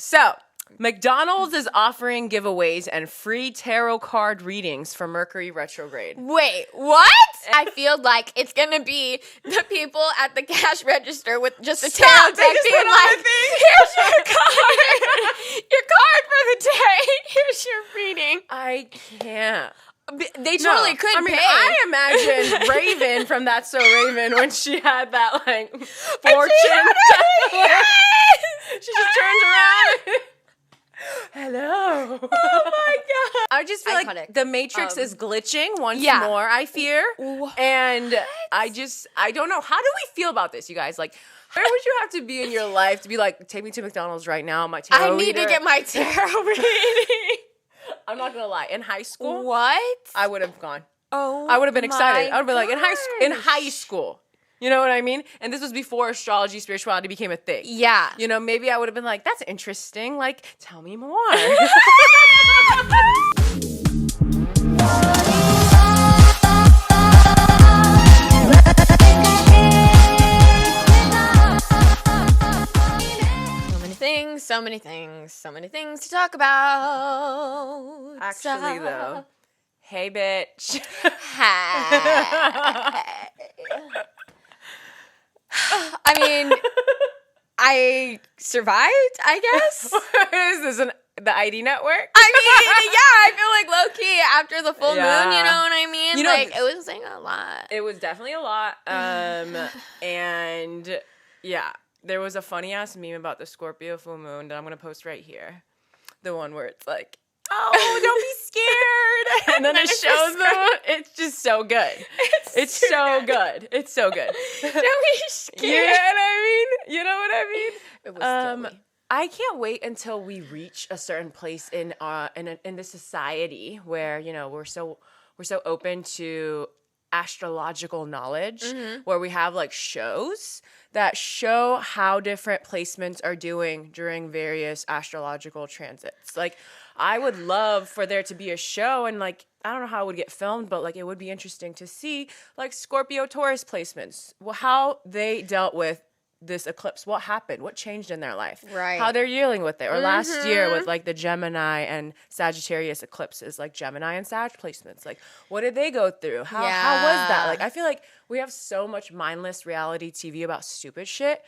So, McDonald's is offering giveaways and free tarot card readings for Mercury retrograde. Wait, what? I feel like it's gonna be the people at the cash register with just a tarot deck being like, here's your card. Your card for the day. Here's your reading. I can't. They totally could pay. I imagine Raven from That's So Raven when she had that, like, fortune. Yes! She just turns around. Hello. Oh my God. I just feel Iconic. like the Matrix is glitching once Yeah. more, I fear. What? And I don't know. How do we feel about this, you guys? Like, where would you have to be in your life to be like, take me to McDonald's right now, my tarot I need reader? to get my tarot reading. I'm not going to lie. In high school, What? I would have gone. Oh, I would have been excited. my I would have been like, in high gosh. school. You know what I mean? And this was before astrology, spirituality became a thing. Yeah. You know, maybe I would have been like, that's interesting. Like, tell me more. So many things to talk about. Actually, though, hey, bitch. I mean, I survived, I guess. Is this the ID network? I mean, yeah, I feel like low-key after the full moon, you know what I mean? You know, like, it was saying a lot. It was definitely a lot. And yeah, there was a funny ass meme about the Scorpio full moon that I'm going to post right here. The one where it's like, oh, don't be scared. And then it shows them. It's just so good. It's so good. It's so good. Don't be scared. You know what I mean? You know what I mean? It was silly. I can't wait until we reach a certain place in the society where, you know, we're so open to astrological knowledge, where we have like shows that show how different placements are doing during various astrological transits. Like, I would love for there to be a show, and like, I don't know how it would get filmed, but like, it would be interesting to see like Scorpio Taurus placements, how they dealt with this eclipse, what happened, what changed in their life, right? How they're dealing with it. Or last year with like the Gemini and Sagittarius eclipses, like Gemini and Sag placements, like what did they go through? How was that? Like, I feel like we have so much mindless reality TV about stupid shit.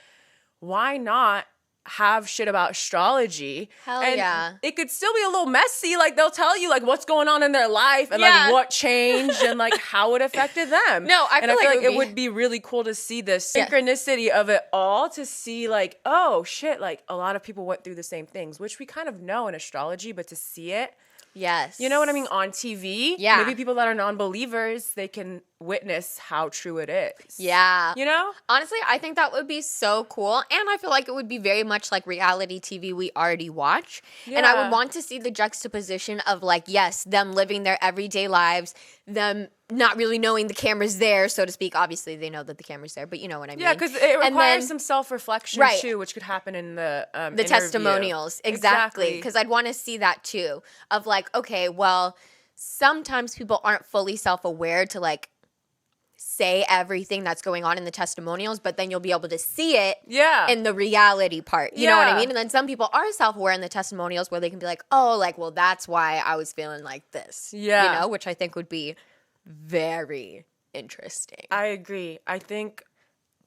Why not have shit about astrology? Hell and yeah. It could still be a little messy. Like, they'll tell you like what's going on in their life and like what changed and like how it affected them. No, I feel like it would be really cool to see the synchronicity of it all, to see like, oh shit, like a lot of people went through the same things, which we kind of know in astrology, but to see it, yes, you know what I mean, on TV, maybe people that are non-believers, they can witness how true it is. Yeah. You know? Honestly, I think that would be so cool. And I feel like it would be very much like reality TV we already watch. Yeah. And I would want to see the juxtaposition of like, yes, them living their everyday lives, them not really knowing the camera's there, so to speak. Obviously, they know that the camera's there, but you know what I mean. Yeah, because it requires some self-reflection too, which could happen in the interview. Testimonials. Exactly. Because I'd want to see that too, of like, okay, well, sometimes people aren't fully self-aware to like say everything that's going on in the testimonials, but then you'll be able to see it in the reality part. You know what I mean? And then some people are self-aware in the testimonials where they can be like, oh, like, well, that's why I was feeling like this. Yeah. You know, which I think would be very interesting. I agree. I think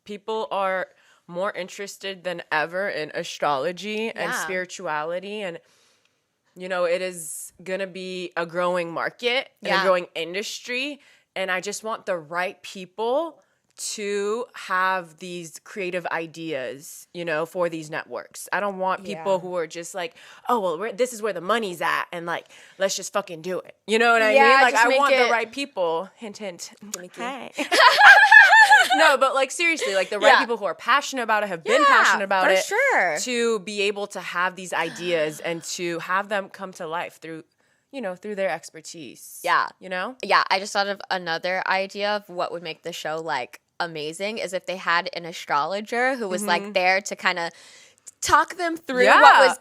people are more interested than ever in astrology and spirituality, and you know, it is going to be a growing market and a growing industry. And I just want the right people to have these creative ideas, you know, for these networks. I don't want people who are just like, oh, well, this is where the money's at, and like, let's just fucking do it. You know what I mean? Like, I want the right people. Hint, hint. Hey. No, but like, seriously, like the right people who are passionate about it, have been passionate about it, to be able to have these ideas and to have them come to life through, you know, through their expertise. Yeah. You know? Yeah, I just thought of another idea of what would make the show like amazing is if they had an astrologer who was like there to kind of talk them through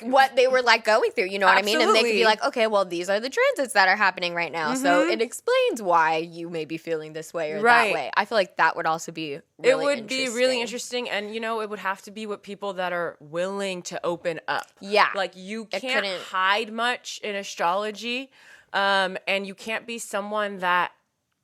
what they were like going through. You know what I mean? And they could be like, okay, well, these are the transits that are happening right now. So it explains why you may be feeling this way or that way. I feel like that would also be really interesting. And, you know, it would have to be with people that are willing to open up. Yeah. Like, you can't hide much in astrology. And you can't be someone that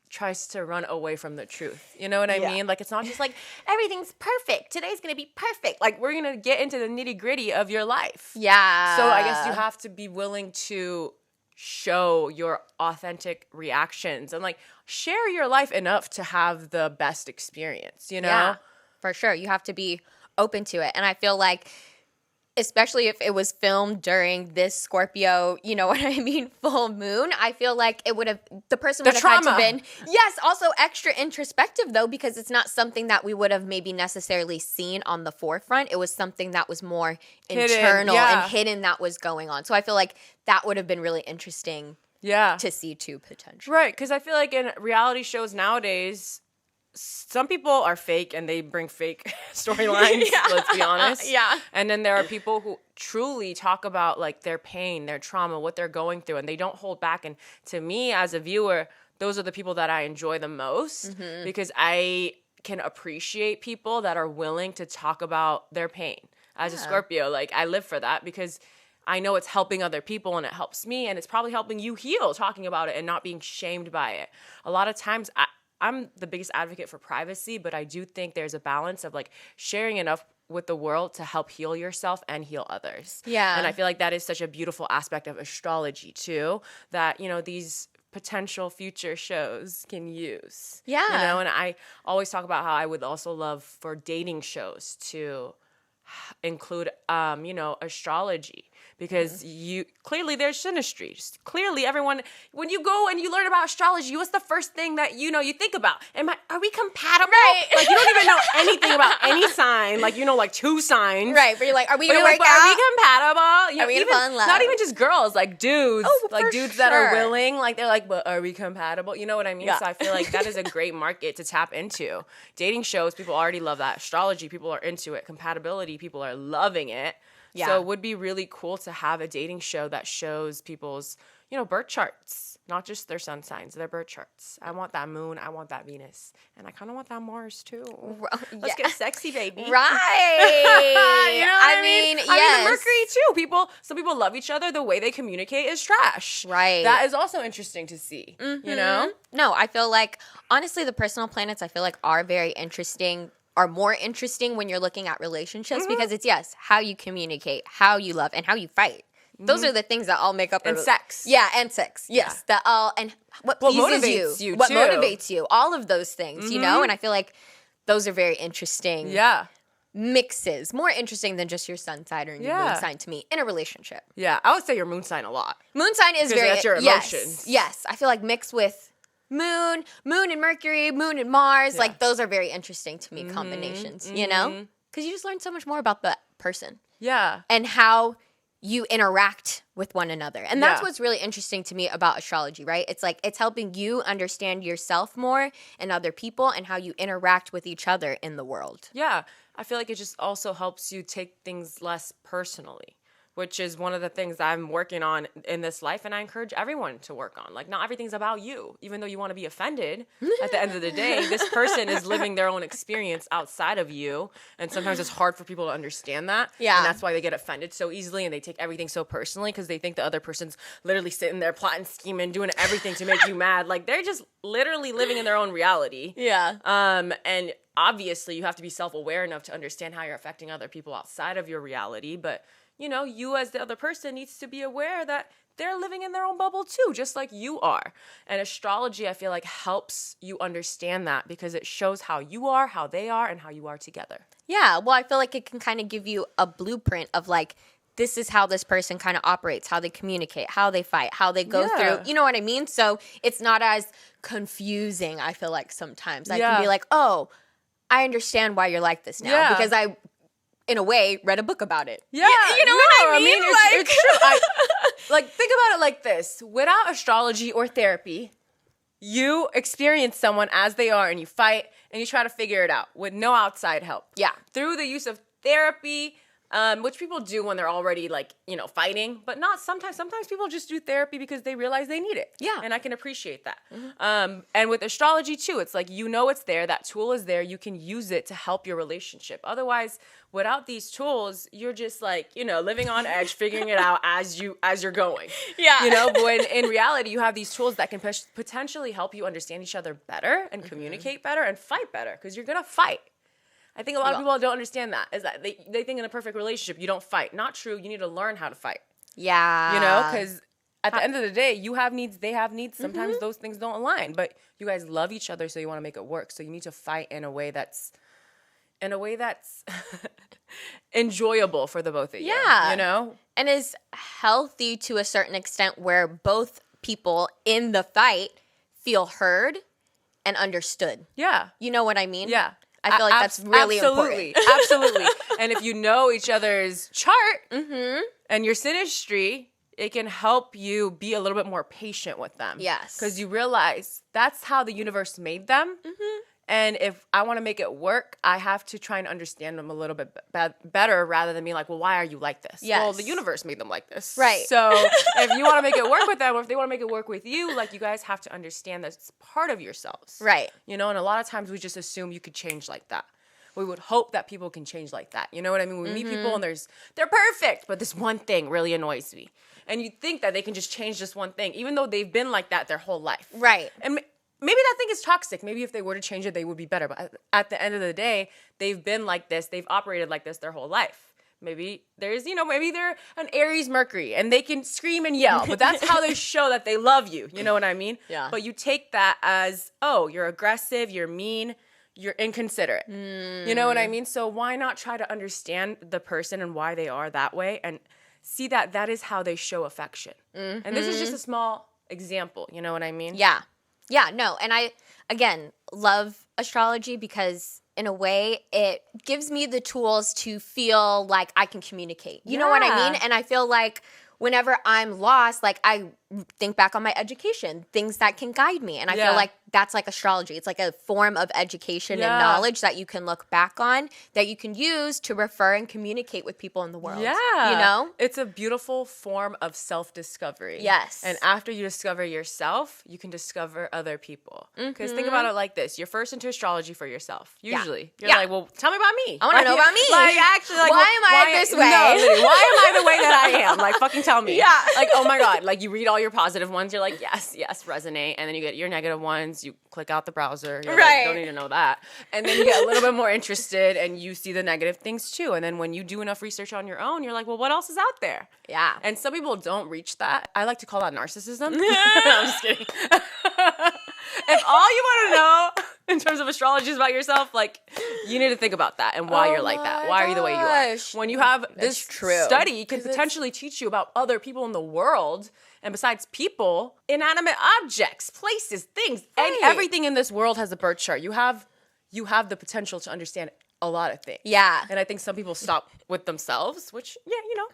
tries to run away from the truth. You know what I mean? Like, it's not just like, everything's perfect. Today's going to be perfect. Like, we're going to get into the nitty-gritty of your life. Yeah. So I guess you have to be willing to show your authentic reactions and, like, share your life enough to have the best experience, you know? Yeah, for sure. You have to be open to it. And I feel like, especially if it was filmed during this Scorpio, you know what I mean, full moon, I feel like it would have, the person would have had to been, also extra introspective though, because it's not something that we would have maybe necessarily seen on the forefront. It was something that was more internal and hidden that was going on. So I feel like that would have been really interesting to see too, potentially. Right, because I feel like in reality shows nowadays, some people are fake and they bring fake storylines, let's be honest. And then there are people who truly talk about, like, their pain, their trauma, what they're going through, and they don't hold back. And to me, as a viewer, those are the people that I enjoy the most because I can appreciate people that are willing to talk about their pain. As a Scorpio, like, I live for that because I know it's helping other people and it helps me, and it's probably helping you heal talking about it and not being shamed by it. A lot of times I'm the biggest advocate for privacy, but I do think there's a balance of, like, sharing enough with the world to help heal yourself and heal others. Yeah. And I feel like that is such a beautiful aspect of astrology too, that, you know, these potential future shows can use. Yeah. You know, and I always talk about how I would also love for dating shows to include, you know, astrology. Because clearly there's synastry. Clearly everyone, when you go and you learn about astrology, what's the first thing that you think about? Are we compatible? Right. Like, you don't even know anything about any sign. Like, you know, like 2 signs. Right. But you're like, are we going to work out? Are we compatible? You are we going to fall in love? Not even just girls, like dudes. Like dudes that are willing. Like, they're like, but are we compatible? You know what I mean? Yeah. So I feel like that is a great market to tap into. Dating shows, people already love that. Astrology, people are into it. Compatibility, people are loving it. Yeah. So it would be really cool to have a dating show that shows people's, you know, birth charts, not just their sun signs, their birth charts. I want that moon. I want that Venus. And I kind of want that Mars too. Let's get sexy, baby. Right. You know what I mean? Yes. I mean, the Mercury too. Some people love each other. The way they communicate is trash. Right. That is also interesting to see, you know? No, I feel like, honestly, the personal planets, I feel like, are very interesting, are more interesting when you're looking at relationships because it's, how you communicate, how you love, and how you fight. Those are the things that all make up sex. Yeah, and sex. Yes. That all, and what pleases you, what motivates you, all of those things, you know? And I feel like those are very interesting mixes. More interesting than just your sun sign or your moon sign to me in a relationship. Yeah, I would say your moon sign a lot. Moon sign is very, that's your emotions. Yes. I feel like mixed with Moon and Mercury, Moon and Mars, like those are very interesting to me combinations, you know? Because you just learn so much more about the person. Yeah. And how you interact with one another. And that's what's really interesting to me about astrology, right? It's like it's helping you understand yourself more and other people and how you interact with each other in the world. Yeah. I feel like it just also helps you take things less personally, which is one of the things that I'm working on in this life, and I encourage everyone to work on. Like, not everything's about you, even though you want to be offended. At the end of the day, this person is living their own experience outside of you, and sometimes it's hard for people to understand that. Yeah. And that's why they get offended so easily, and they take everything so personally, because they think the other person's literally sitting there plotting, scheming, doing everything to make you mad. Like, they're just literally living in their own reality. Yeah. And obviously, you have to be self-aware enough to understand how you're affecting other people outside of your reality, but you know, you as the other person needs to be aware that they're living in their own bubble too, just like you are. And astrology, I feel like, helps you understand that because it shows how you are, how they are, and how you are together. Yeah, well, I feel like it can kind of give you a blueprint of like, this is how this person kind of operates, how they communicate, how they fight, how they go through. You know what I mean? So it's not as confusing, I feel like sometimes. I can be like, oh, I understand why you're like this now because I, in a way, read a book about it. Yeah. You know what I mean? It's true. Like, think about it like this. Without astrology or therapy, you experience someone as they are and you fight and you try to figure it out with no outside help. Yeah. Through the use of therapy, which people do when they're already like, fighting, but not sometimes. Sometimes people just do therapy because they realize they need it. Yeah. And I can appreciate that. And with astrology too, it's like, it's there, that tool is there, you can use it to help your relationship. Otherwise, without these tools, you're just like, living on edge, figuring it out as you're going. Yeah. But in reality, you have these tools that can potentially help you understand each other better and communicate better and fight better, because you're going to fight. I think a lot of people don't understand that, is that they think in a perfect relationship, you don't fight. Not true. You need to learn how to fight. Yeah. Because at the end of the day, you have needs, they have needs. Sometimes those things don't align, but you guys love each other, so you want to make it work. So you need to fight in a way that's enjoyable for the both of you. Yeah. And is healthy to a certain extent, where both people in the fight feel heard and understood. Yeah. You know what I mean? Yeah. I feel like that's really important. Absolutely. And if you know each other's chart and your synastry, it can help you be a little bit more patient with them. Yes. Because you realize that's how the universe made them. And if I want to make it work, I have to try and understand them a little bit better, rather than being like, well, why are you like this? Yes. Well, the universe made them like this. Right. So if you want to make it work with them, or if they want to make it work with you, like, you guys have to understand that it's part of yourselves. Right. And a lot of times we just assume you could change like that. We would hope that people can change like that. You know what I mean? We meet people and they're perfect, but this one thing really annoys me. And you think that they can just change this one thing, even though they've been like that their whole life. Right. And maybe that thing is toxic. Maybe if they were to change it, they would be better. But at the end of the day, they've been like this. They've operated like this their whole life. Maybe maybe they're an Aries Mercury and they can scream and yell, but that's how they show that they love you. You know what I mean? Yeah. But you take that as, oh, you're aggressive, you're mean, you're inconsiderate. You know what I mean? So why not try to understand the person and why they are that way, and see that is how they show affection. And this is just a small example. You know what I mean? Yeah. Yeah, no. And I, again, love astrology because in a way it gives me the tools to feel like I can communicate. You know what I mean? And I feel like whenever I'm lost, like, I think back on my education, things that can guide me. And I feel like that's like astrology. It's like a form of education and knowledge that you can look back on, that you can use to refer and communicate with people in the world. Yeah. It's a beautiful form of self-discovery. Yes. And after you discover yourself, you can discover other people. Because think about it like this. You're first into astrology for yourself, usually. You're like, well, tell me about me. I want to know about me. Like, actually, like, why am I this way? No, literally, why am I the way that I am? Like, fucking tell me. Yeah. Like, oh my God. Like, you read all your positive ones. You're like, yes, resonate. And then you get your negative ones. You click out the browser. You're like, don't need to know that. And then you get a little bit more interested and you see the negative things too. And then when you do enough research on your own, you're like, well, what else is out there? Yeah. And some people don't reach that. I like to call that narcissism. No, I'm just kidding. If all you want to know in terms of astrology is about yourself, like, you need to think about that and why you're like that. Why are you the way you are? When you have this study can potentially teach you about other people in the world. And besides people, inanimate objects, places, things, and everything in this world has a birth chart. You have the potential to understand a lot of things. Yeah. And I think some people stop with themselves, which,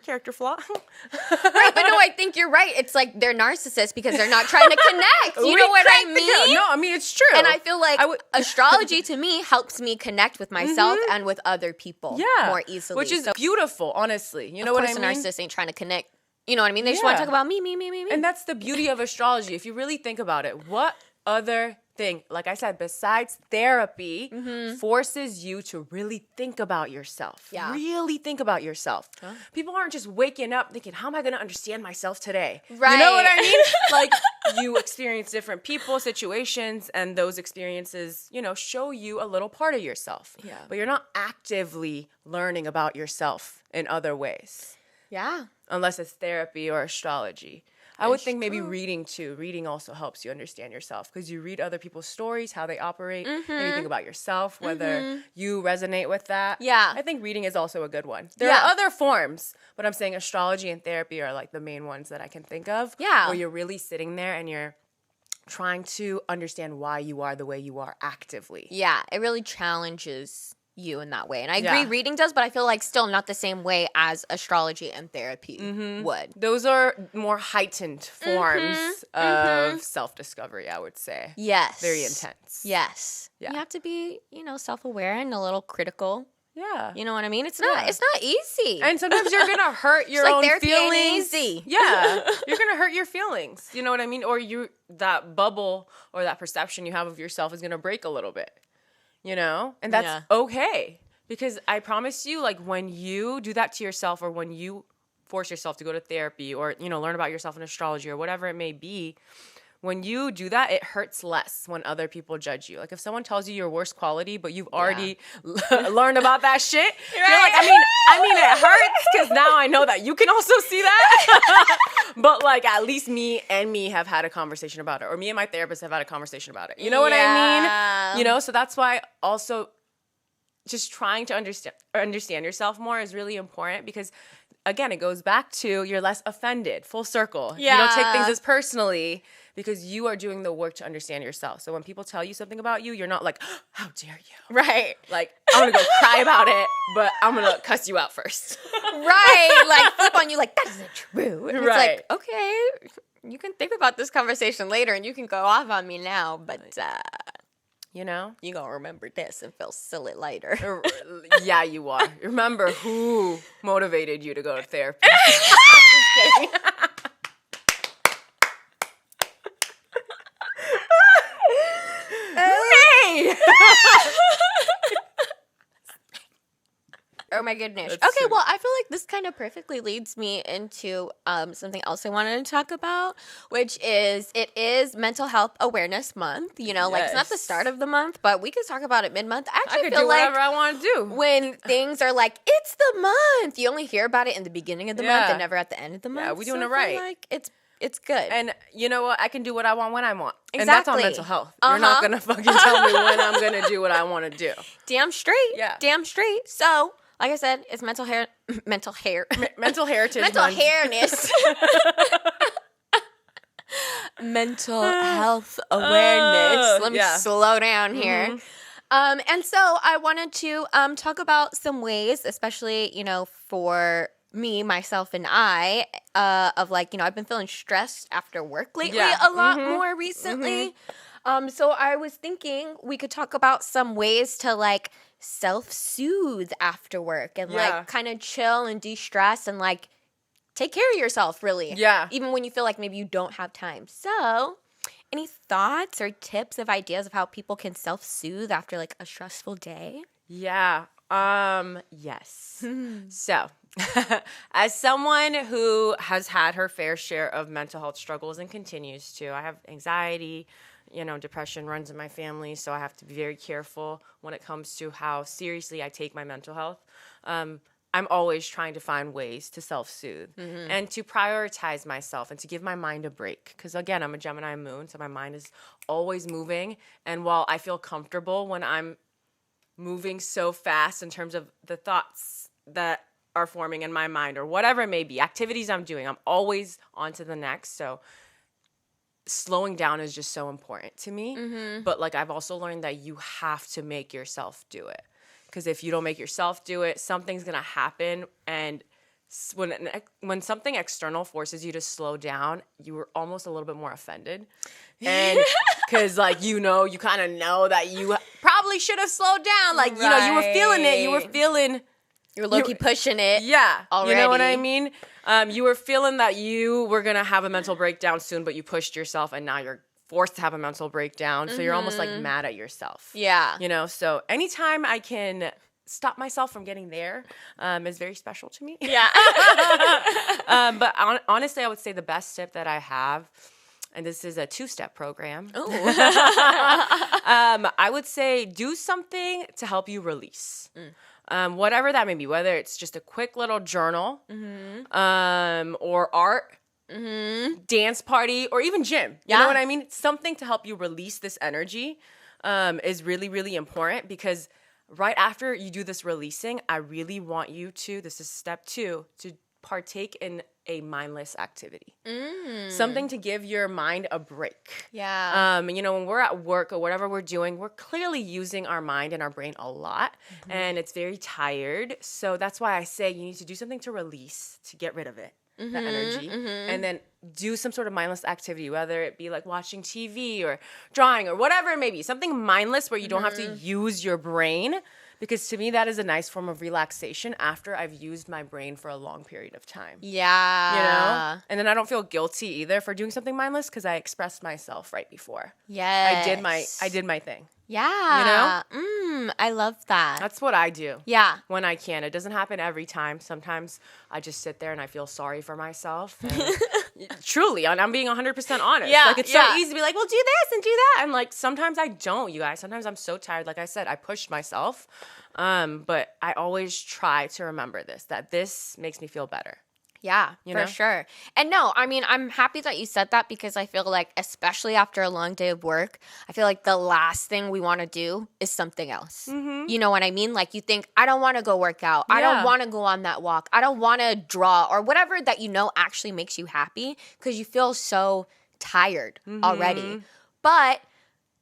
character flaw. Right, but no, I think you're right. It's like they're narcissists because they're not trying to connect. You know what I mean? No, I mean, it's true. And I feel like astrology to me helps me connect with myself and with other people more easily. Which is beautiful, honestly. You know what I mean? Of course, a narcissist ain't trying to connect. You know what I mean? They just want to talk about me. And that's the beauty of astrology. If you really think about it, what other thing, like I said, besides therapy, forces you to really think about yourself. Yeah. Really think about yourself. Huh? People aren't just waking up thinking, how am I going to understand myself today? Right. You know what I mean? Like, you experience different people, situations, and those experiences, show you a little part of yourself. Yeah. But you're not actively learning about yourself in other ways. Yeah. Unless it's therapy or astrology. I would think maybe reading too. Reading also helps you understand yourself because you read other people's stories, how they operate, and you think about yourself, whether you resonate with that. Yeah. I think reading is also a good one. There are other forms, but I'm saying astrology and therapy are like the main ones that I can think of. Yeah. Where you're really sitting there and you're trying to understand why you are the way you are actively. Yeah. It really challenges you in that way. And I agree reading does, but I feel like still not the same way as astrology and therapy would. Those are more heightened forms of self-discovery, I would say. Yes. Very intense. Yes. Yeah. You have to be, self-aware and a little critical Yeah. You know what I mean? It's not easy. And sometimes you're going to hurt your own therapy feelings. Ain't easy. Yeah. You're going to hurt your feelings. You know what I mean? Or that bubble or that perception you have of yourself is going to break a little bit. You know? And that's okay. Because I promise you, like, when you do that to yourself, or when you force yourself to go to therapy, or, you know, learn about yourself in astrology or whatever it may be, when you do that, it hurts less when other people judge you. Like, if someone tells you your worst quality, but you've already learned about that shit, you're like, I mean, it hurts because now I know that you can also see that. But, like, at least me have had a conversation about it, or me and my therapist have had a conversation about it. You know what I mean? You know, so that's why also just trying to understand yourself more is really important, because again, it goes back to you're less offended, full circle. Yeah. You don't take things as personally because you are doing the work to understand yourself. So when people tell you something about you, you're not like, oh, how dare you? Right. Like, I'm going to go cry about it, but I'm going to cuss you out first. Right. Like, flip on you like, that isn't true. And right. It's like, okay, you can think about this conversation later and you can go off on me now, but you know, you gonna remember this and feel silly later. Yeah, you are. Remember who motivated you to go to therapy. Just kidding. Me! Oh my goodness. Okay, well, I feel like this kind of perfectly leads me into something else I wanted to talk about, which is it is Mental Health Awareness Month. You know, like it's not the start of the month, but we could talk about it mid-month. I could feel do like whatever I want to do. When things are like, it's the month, you only hear about it in the beginning of the month and never at the end of the month. Yeah, we're doing it right. Like it's good. And you know what? I can do what I want when I want. Exactly. And that's on mental health. You're not going to fucking tell me when I'm going to do what I want to do. Damn straight. Yeah. Damn straight. So, like I said, it's mental heritage mental hairness. mental health awareness. Let me slow down here. And so I wanted to talk about some ways, especially, you know, for me, myself, and I, of like, you know, I've been feeling stressed after work lately a lot more recently. So I was thinking we could talk about some ways to like self-soothe after work and like kind of chill and de-stress and like take care of yourself, really. Yeah. Even when you feel like maybe you don't have time. So any thoughts or tips of ideas of how people can self-soothe after like a stressful day? Yeah. Yes. So, as someone who has had her fair share of mental health struggles and continues to, I have anxiety, you know, depression runs in my family, so I have to be very careful when it comes to how seriously I take my mental health. I'm always trying to find ways to self-soothe and to prioritize myself and to give my mind a break. Because, again, I'm a Gemini moon, so my mind is always moving. And while I feel comfortable when I'm moving so fast in terms of the thoughts that are forming in my mind or whatever it may be, activities I'm doing, I'm always on to the next. So slowing down is just so important to me. But like I've also learned that you have to make yourself do it. Because if you don't make yourself do it, something's going to happen. And when something external forces you to slow down, you are almost a little bit more offended. And because, like, you know, you kind of know that you probably should have slowed down. Like, you know, you were feeling it. You were feeling... You're low-key pushing it. Yeah. Already. You know what I mean? You were feeling that you were going to have a mental breakdown soon, but you pushed yourself, and now you're forced to have a mental breakdown. So you're almost, like, mad at yourself. Yeah. You know? So anytime I can stop myself from getting there is very special to me. Yeah. But honestly, I would say the best tip that I have, and this is a 2-step program. I would say do something to help you release. Whatever that may be, whether it's just a quick little journal or art, dance party, or even gym. You know what I mean? Something to help you release this energy is really, really important, because right after you do this releasing, I really want you to, this is step 2, to partake in a mindless activity. Something to give your mind a break. Yeah. You know, when we're at work or whatever we're doing, we're clearly using our mind and our brain a lot, and it's very tired. So that's why I say you need to do something to release, to get rid of it, the energy, and then do some sort of mindless activity, whether it be like watching TV or drawing or whatever it may be. Something mindless where you don't have to use your brain, Because to me, that is a nice form of relaxation after I've used my brain for a long period of time. Yeah. You know? And then I don't feel guilty either for doing something mindless because I expressed myself right before. Yes. I did my thing. Yeah. You know? I love that. That's what I do. Yeah. When I can. It doesn't happen every time. Sometimes I just sit there and I feel sorry for myself. And truly, I'm being 100% honest. Yeah. Like, it's so easy to be like, well, do this and do that. And like, sometimes I don't, you guys. Sometimes I'm so tired. Like I said, I pushed myself. But I always try to remember that this makes me feel better. Yeah, for sure. And no, I mean, I'm happy that you said that because I feel like, especially after a long day of work, I feel like the last thing we want to do is something else. Mm-hmm. You know what I mean? Like you think, I don't want to go work out. I don't want to go on that walk. I don't want to draw or whatever that you know actually makes you happy because you feel so tired already. But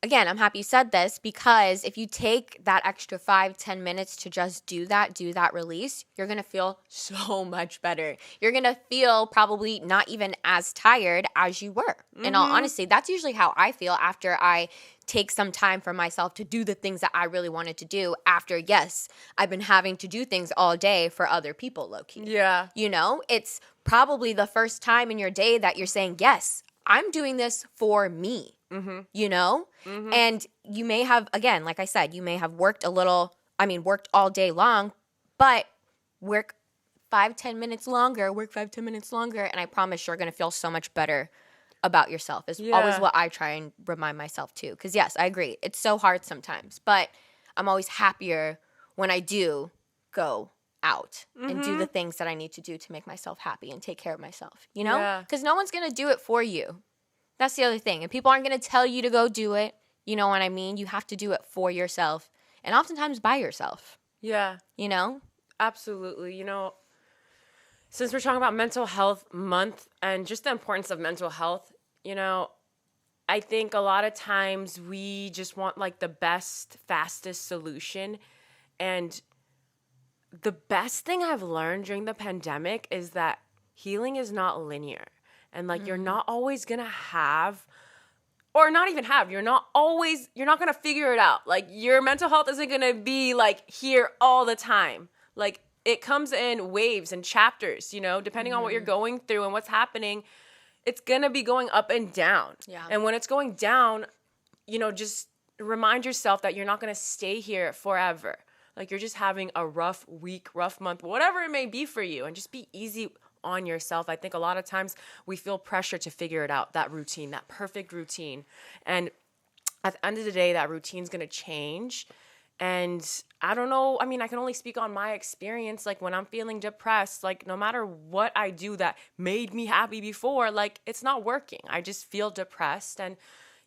again, I'm happy you said this because if you take that extra 5-10 minutes to just do that release, you're going to feel so much better. You're going to feel probably not even as tired as you were. In all honesty, that's usually how I feel after I take some time for myself to do the things that I really wanted to do after, yes, I've been having to do things all day for other people, low-key. Yeah. You know, it's probably the first time in your day that you're saying, yes, I'm doing this for me. You know? And you may have, again, like I said, you may have worked all day long, but work 5-10 minutes longer, and I promise you're going to feel so much better about yourself is always what I try and remind myself too. Because yes, I agree. It's so hard sometimes, but I'm always happier when I do go out and do the things that I need to do to make myself happy and take care of myself, you know? Because no one's going to do it for you. That's the other thing. And people aren't going to tell you to go do it. You know what I mean? You have to do it for yourself and oftentimes by yourself. Yeah. You know? Absolutely. You know, since we're talking about mental health month and just the importance of mental health, you know, I think a lot of times we just want like the best, fastest solution. And the best thing I've learned during the pandemic is that healing is not linear. And like, you're not always going to have, or not even have, you're not going to figure it out. Like your mental health isn't going to be like here all the time. Like it comes in waves and chapters, you know, depending on what you're going through and what's happening, it's going to be going up and down. Yeah. And when it's going down, you know, just remind yourself that you're not going to stay here forever. Like you're just having a rough week, rough month, whatever it may be for you, and just be easy on yourself. I think a lot of times we feel pressure to figure it out, that routine, that perfect routine. And at the end of the day, that routine's going to change. And I don't know, I mean, I can only speak on my experience. Like when I'm feeling depressed, like no matter what I do that made me happy before, like it's not working. I just feel depressed. And,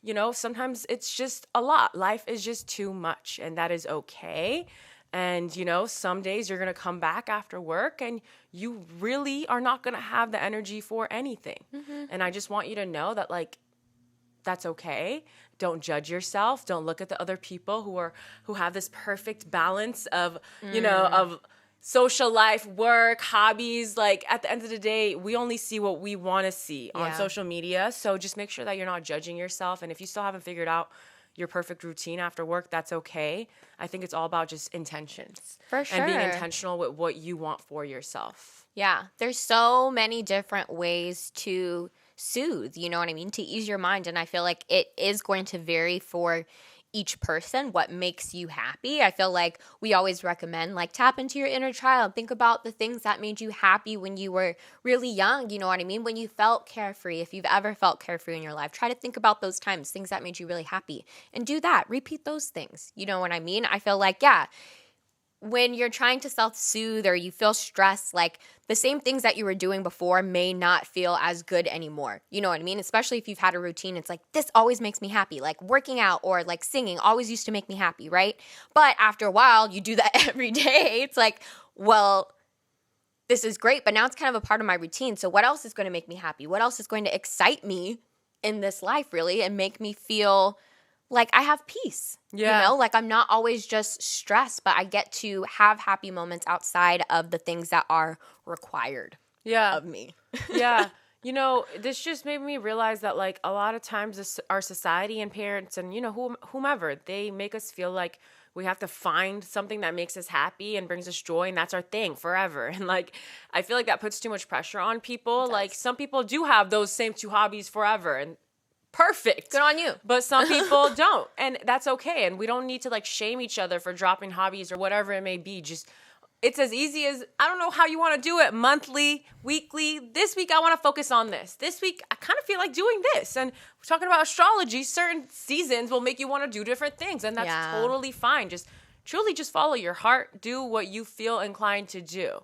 you know, sometimes it's just a lot. Life is just too much, and that is okay. And, you know, some days you're going to come back after work and you really are not going to have the energy for anything. And I just want you to know that, like, that's okay. Don't judge yourself. Don't look at the other people who have this perfect balance of, you know, of social life, work, hobbies. Like at the end of the day, we only see what we want to see on social media. So just make sure that you're not judging yourself. And if you still haven't figured out your perfect routine after work, that's okay. I think it's all about just intentions. For sure. And being intentional with what you want for yourself. Yeah. There's so many different ways to soothe, you know what I mean? To ease your mind. And I feel like it is going to vary for each person, what makes you happy. I feel like we always recommend like tap into your inner child. Think about the things that made you happy when you were really young. You know what I mean? When you felt carefree, if you've ever felt carefree in your life, try to think about those times, things that made you really happy, and do that. Repeat those things. You know what I mean? I feel like, yeah, when you're trying to self-soothe or you feel stressed, like the same things that you were doing before may not feel as good anymore. You know what I mean? Especially if you've had a routine. It's like, this always makes me happy. Like working out or like singing always used to make me happy, right? But after a while, you do that every day. It's like, well, this is great, but now it's kind of a part of my routine. So what else is going to make me happy? What else is going to excite me in this life, really, and make me feel like I have peace, you know, like I'm not always just stressed, but I get to have happy moments outside of the things that are required of me. You know, this just made me realize that like a lot of times our society and parents and, you know, whomever, they make us feel like We have to find something that makes us happy and brings us joy, and that's our thing forever. And like, I feel like that puts too much pressure on people. Like, some people do have those same 2 hobbies forever, and perfect. Good on you. But some people don't, and that's okay. And we don't need to like shame each other for dropping hobbies or whatever it may be. Just, it's as easy as, I don't know how you want to do it, monthly, weekly. This week, I want to focus on this. This week, I kind of feel like doing this. And we're talking about astrology. Certain seasons will make you want to do different things. And that's totally fine. Just truly just follow your heart. Do what you feel inclined to do.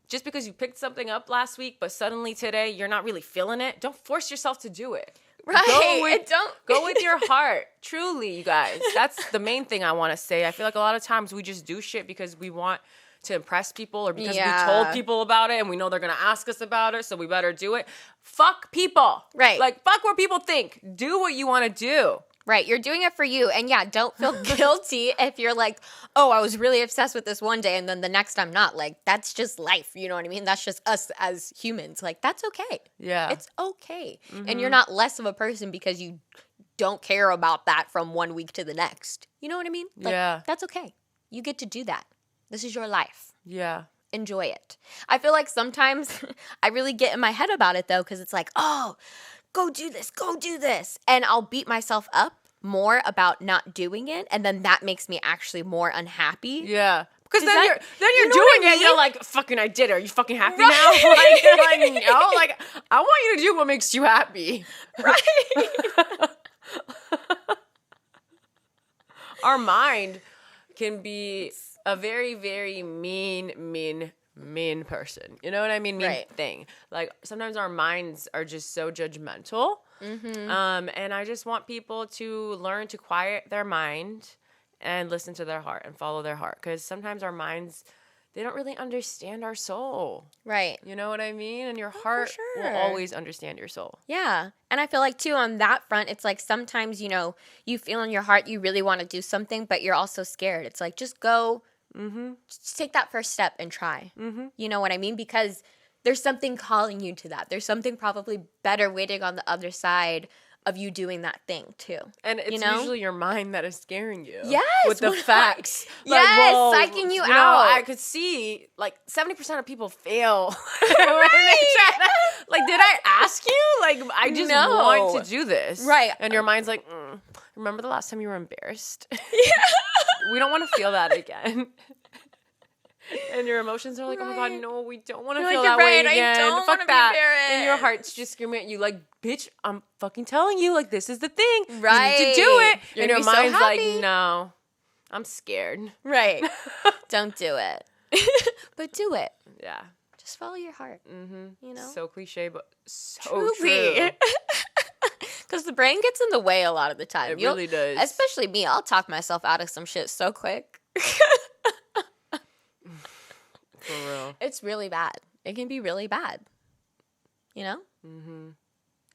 Just because you picked something up last week, but suddenly today you're not really feeling it, don't force yourself to do it. Right. Go with your heart. Truly, you guys. That's the main thing I want to say. I feel like a lot of times we just do shit because we want to impress people or because we told people about it and we know they're going to ask us about it, so we better do it. Fuck people. Right. Like, fuck what people think. Do what you want to do. Right. You're doing it for you. And yeah, don't feel guilty if you're like, oh, I was really obsessed with this one day and then the next I'm not. Like, that's just life. You know what I mean? That's just us as humans. Like, that's okay. Yeah. It's okay. And you're not less of a person because you don't care about that from one week to the next. You know what I mean? Like, that's okay. You get to do that. This is your life. Yeah. Enjoy it. I feel like sometimes I really get in my head about it, though, because it's like, oh, go do this, go do this. And I'll beat myself up more about not doing it. And then that makes me actually more unhappy. Yeah. Because then you're doing it and you're like, fucking, I did it. Are you fucking happy now? Like, you're like, no. Like, I want you to do what makes you happy. Right. Our mind can be a very, very mean person. You know what I mean? Mean thing. Like, sometimes our minds are just so judgmental. And I just want people to learn to quiet their mind and listen to their heart and follow their heart. Because sometimes our minds, they don't really understand our soul. Right. You know what I mean? And your heart will always understand your soul. Yeah. And I feel like, too, on that front, it's like sometimes, you know, you feel in your heart you really want to do something, but you're also scared. It's like, just go. Just take that first step and try. You know what I mean? Because there's something calling you to that. There's something probably better waiting on the other side of you doing that thing too. And it's usually your mind that is scaring you. Yes. With the facts. Yes, psyching you out. I could see like 70% of people fail. When they try to, like, did I ask you? Like, I just want to do this. Right. And your mind's like, remember the last time you were embarrassed? We don't want to feel that again. And your emotions are like, oh my God, no, we don't want to feel that way again. I don't Fuck that. Be and your heart's just screaming at you like, bitch, I'm fucking telling you, like, this is the thing. Right. You need to do it. You're and your so mind's happy. like, no, I'm scared. Right. Don't do it. But do it. Yeah. Just follow your heart. You know? So cliche, but so Truly. true. Because the brain gets in the way a lot of the time. It really does. Especially me. I'll talk myself out of some shit so quick. For real. It's really bad. It can be really bad. You know?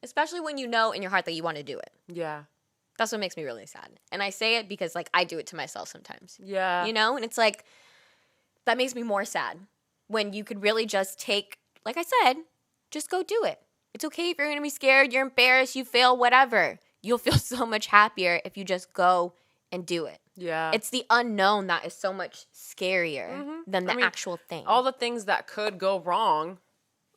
Especially when you know in your heart that you want to do it. Yeah. That's what makes me really sad. And I say it because, like, I do it to myself sometimes. Yeah. You know? And it's like, that makes me more sad. When you could really just take, like I said, just go do it. It's okay if you're going to be scared, you're embarrassed, you fail, whatever. You'll feel so much happier if you just go and do it. Yeah. It's the unknown that is so much scarier than the actual thing. All the things that could go wrong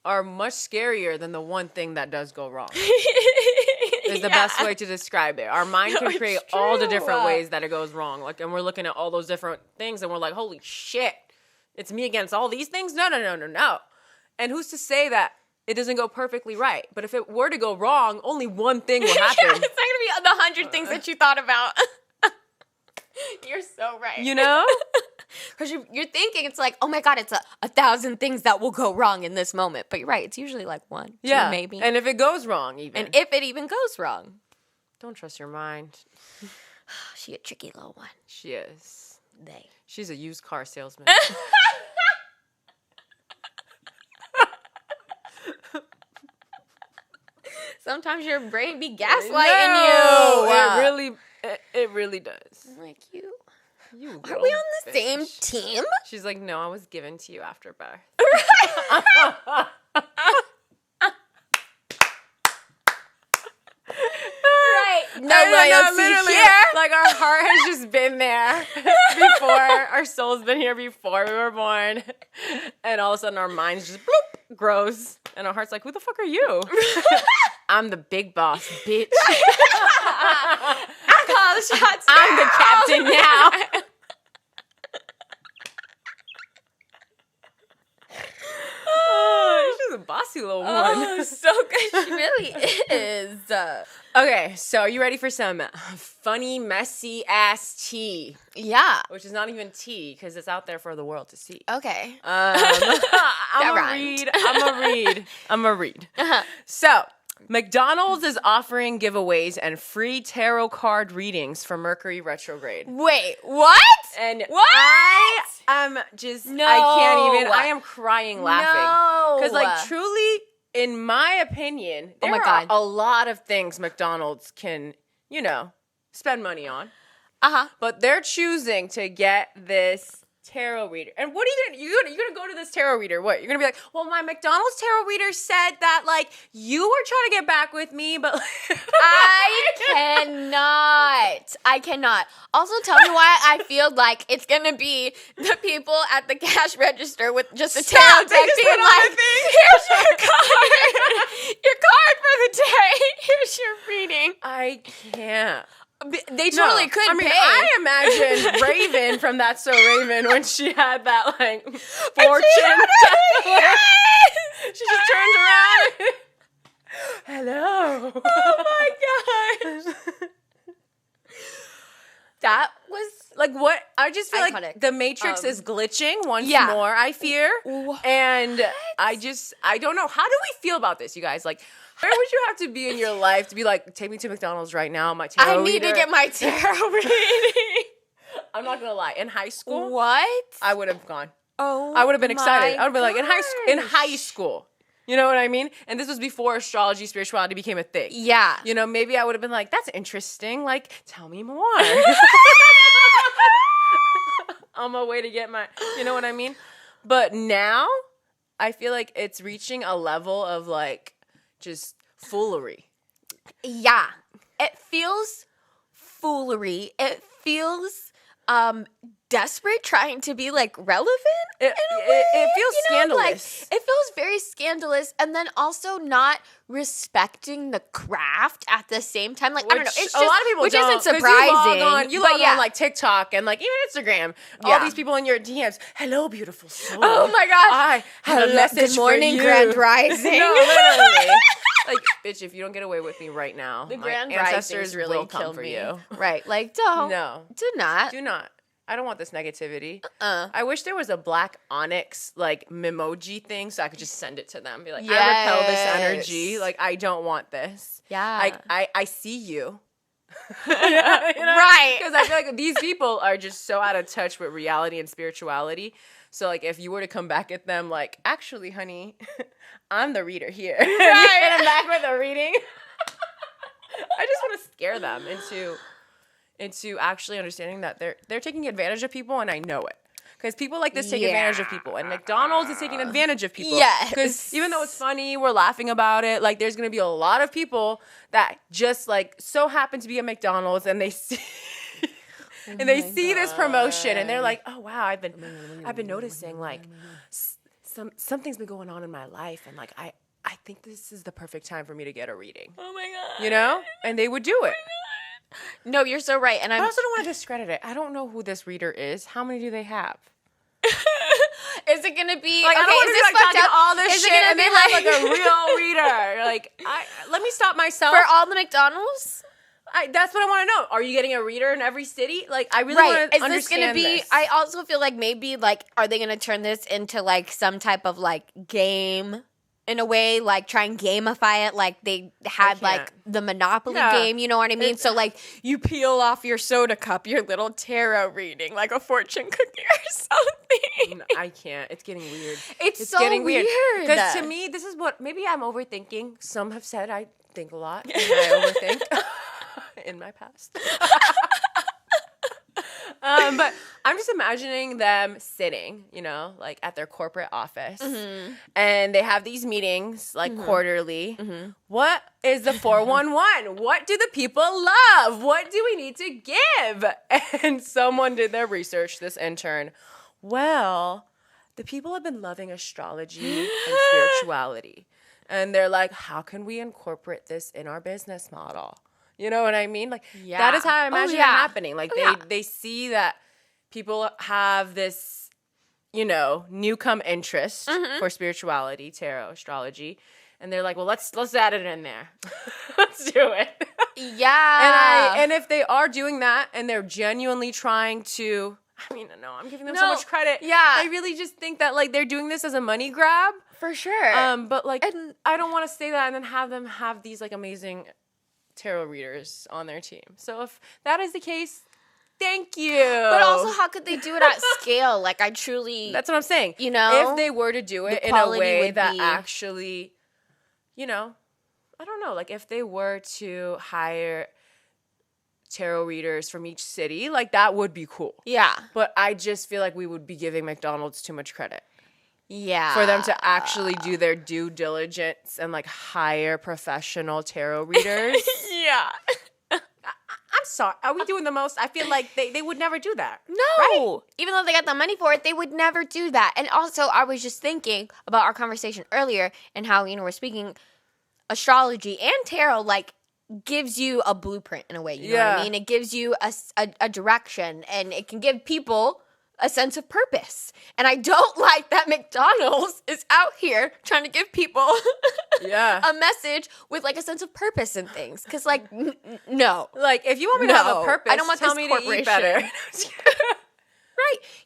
are much scarier than the one thing that does go wrong. Is the best way to describe it. Our mind can create all the different ways that it goes wrong. Like, and we're looking at all those different things and we're like, holy shit, it's me against all these things? No. And who's to say that it doesn't go perfectly right? But if it were to go wrong, only one thing will happen. It's not going to be the 100 things that you thought about. You're so right. You know? Because you're thinking it's like, oh my God, it's 1,000 things that will go wrong in this moment. But you're right. It's usually like 1, 2, maybe. And if it goes wrong even. And if it even goes wrong. Don't trust your mind. She a tricky little one. She is. They. She's a used car salesman. Sometimes your brain be gaslighting you. It really does. I'm like, you Are we on the same team? She's like, no, I was given to you after birth. Right. literally. Here. Like our heart has just been there before. Our soul's been here before we were born. And all of a sudden our minds just bloop, grows. And our heart's like, who the fuck are you? I'm the big boss, bitch. I call the shots now. I'm the captain now. Oh, she's a bossy little one. Oh, so good. She really is. Okay, so are you ready for some funny, messy ass tea? Yeah. Which is not even tea because it's out there for the world to see. Okay. I'm a read. Uh-huh. So, McDonald's is offering giveaways and free tarot card readings for Mercury retrograde. Wait, what? And what? I am just, no. I can't even, I am crying laughing. No. Because, like, truly, in my opinion, there are a lot of things McDonald's can, spend money on. Uh-huh. But they're choosing to get this tarot reader. And what are you're gonna go to this tarot reader? What? You're gonna be like, well, my McDonald's tarot reader said that, like, you were trying to get back with me, but I cannot. Also, tell me why I feel like it's gonna be the people at the cash register with just a tarot deck being like, here's your card. Your card for the day. Here's your reading. I can't. They totally could pay. I imagine Raven from That's So Raven when she had that, like, fortune. Yes! She just turns around. Hello. Oh my gosh. That was like what? I just feel iconic. like the Matrix is glitching once more, I fear. What? And I don't know. How do we feel about this, you guys? Like, where would you have to be in your life to be like, take me to McDonald's right now, my tarot reader? To get my tarot reading. I'm not gonna lie. In high school, what? I would have gone. Oh, I would have been excited. I would have been like, in high school. You know what I mean? And this was before astrology, spirituality became a thing. Yeah. Maybe I would have been like, that's interesting. Like, tell me more. On my way to get my, you know what I mean? But now, I feel like it's reaching a level of, like, just foolery. Yeah. It feels foolery. It feels desperate, trying to be, like, relevant. It feels scandalous. Like, it feels very scandalous, and then also not respecting the craft at the same time. Like, I don't know. It's just, a lot of people isn't surprising. You log on like TikTok and like even Instagram. All these people in your DMs. Hello, beautiful soul. Oh my gosh. I have a message Good morning, for you. Grand Rising. No, literally. Like, bitch, if you don't get away with me right now, the my Grand ancestors really will come for you. Right. Like, don't. No. Do not. Do not. I don't want this negativity. I wish there was a black onyx, like, memoji thing so I could just send it to them. Be like, I repel this energy. Like, I don't want this. Yeah. I see you. Right. Because I feel like these people are just so out of touch with reality and spirituality. So, like, if you were to come back at them, like, actually, honey, I'm the reader here. Right. You hit them back with a reading. I just want to scare them into actually understanding that they're taking advantage of people, and I know it. Because people like this take advantage of people, and McDonald's is taking advantage of people. Yes. Because even though it's funny, we're laughing about it, like, there's going to be a lot of people that just, like, so happen to be at McDonald's, and they see... and they see this promotion, and they're like, "Oh wow, I've been noticing, like, something's been going on in my life, and, like, I think this is the perfect time for me to get a reading." Oh my god! You know, and they would do it. No, you're so right, and I also don't want to discredit it. I don't know who this reader is. How many do they have? Is it gonna be like, okay? I don't want to be like talking all this is shit, and they have like a real reader? Like, let me stop myself for all the McDonald's. That's what I want to know. Are you getting a reader in every city? Like, I really want to understand this. Is this going to be... I also feel like maybe, like, are they going to turn this into, like, some type of, like, game in a way? Like, try and gamify it? Like, they had, like, the Monopoly game, you know what I mean? So, like, you peel off your soda cup, your little tarot reading, like a fortune cookie or something. No, I can't. It's getting weird. It's so getting weird. Because to me, this is what... Maybe I'm overthinking. Some have said I think a lot, and I overthink. In my past. But I'm just imagining them sitting, you know, like at their corporate office, and they have these meetings like quarterly. What is the 411? What do the people love? What do we need to give? And someone did their research, this intern. Well, the people have been loving astrology and spirituality. And they're like, how can we incorporate this in our business model? You know what I mean? Like, that is how I imagine it happening. Like, they see that people have this, you know, newcome interest for spirituality, tarot, astrology. And they're like, well, let's add it in there. Let's do it. Yeah. And if they are doing that and they're genuinely trying to, I mean, no, I'm giving them so much credit. Yeah. I really just think that, like, they're doing this as a money grab. For sure. But, like, I don't want to say that and then have them have these, like, amazing tarot readers on their team. So if that is the case, thank you. But also, how could they do it at scale? Like, I truly... That's what I'm saying. You know? If they were to do it in a way that actually, you know, I don't know. Like, if they were to hire tarot readers from each city, like, that would be cool. Yeah. But I just feel like we would be giving McDonald's too much credit. Yeah. For them to actually do their due diligence and, like, hire professional tarot readers. Yeah. I'm sorry. Are we doing the most? I feel like they would never do that. No. Right? Even though they got the money for it, they would never do that. And also, I was just thinking about our conversation earlier and how, you know, we're speaking astrology and tarot, like, gives you a blueprint in a way. You know what I mean? It gives you a direction, and it can give people a sense of purpose. And I don't like that McDonald's is out here trying to give people a message with, like, a sense of purpose and things. Because, like, no. Like, if you want me to have a purpose, I don't want tell this me to eat better. Right.